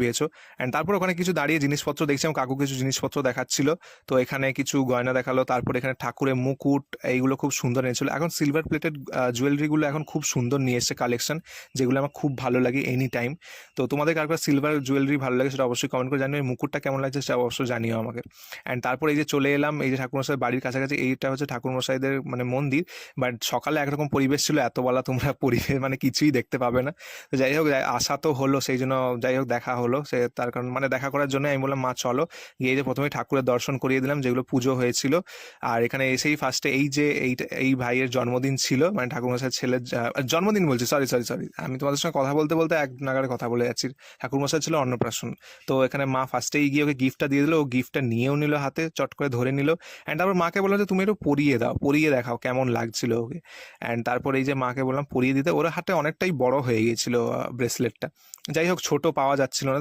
পেয়েছো। অ্যান্ড তারপর ওখানে কিছু দাঁড়িয়ে জিনিসপত্র দেখছিলাম, কাকু কিছু জিনিসপত্র দেখাচ্ছিল। তো এখানে কিছু গয়না দেখালো, তারপর এখানে ঠাকুরের মুকুট এইগুলো খুব সুন্দর এনেছিল। এখন সিলভার প্লেটেড জুয়েলারিগুলো এখন খুব সুন্দর নিয়ে এসছে কালেকশন, যেগুলো আমার খুব ভালো লাগে এনি টাইম। তো তোমাদের কার কার সিলভার জুয়েলারি ভালো লাগে সেটা অবশ্যই কমেন্ট করে জানিও, এই মুকুটটা কেমন লাগছে সেটা অবশ্যই জানিও আমাকে। অ্যান্ড তারপর এই যে চলে এলাম এই যে ঠাকুরমশাই বাড়ির কাছাকাছি, এইটা হচ্ছে ঠাকুরমশাইদের মানে মন্দির। বাট সকালে একরকম পরিবেশ ছিল, এত বলা তোমরা পরিবেশ মানে কিছুই দেখতে পাবে না। তো যাই হোক, আসা তো হলো, সেই জন্য যাই হোক দেখা হলো, সে তার কারণ মানে দেখা করার জন্য আমি বললাম মা চলো, গিয়ে যে প্রথমে ঠাকুরের দর্শন করিয়ে দিলাম যেগুলো পুজো হয়েছিল। আর এখানে এসেই ফার্স্টে এই যে এই ভাইয়ের জন্মদিন ছিল, মানে ঠাকুরমশাইয়ের ছেলের জন্মদিন বলছি, সরি সরি সরি, আমি তোমাদের সঙ্গে কথা বলতে বলতে এক নাগারে কথা বলে যাচ্ছি। ঠাকুরমশাই ছিল অন্নপ্রাশন। তো এখানে মা ফার্স্টেই গিয়ে ওকে গিফটটা দিয়ে দিল, ও গিফটটা নিয়েও নিল হাতে, চট করে ধরে নিল। অ্যান্ড তারপর মাকে বললাম যে তুমি একটু পরিয়ে দাও, পরিয়ে দেখাও কেমন লাগছিল ওকে। অ্যান্ড তারপর এই যে মাকে বললাম পরিয়ে দিতে, ওর হাতে অনেকটাই বড় হয়ে গিয়েছিল ব্রেসলেটটা। যাই হোক, ছোট পাওয়া যাচ্ছিল না,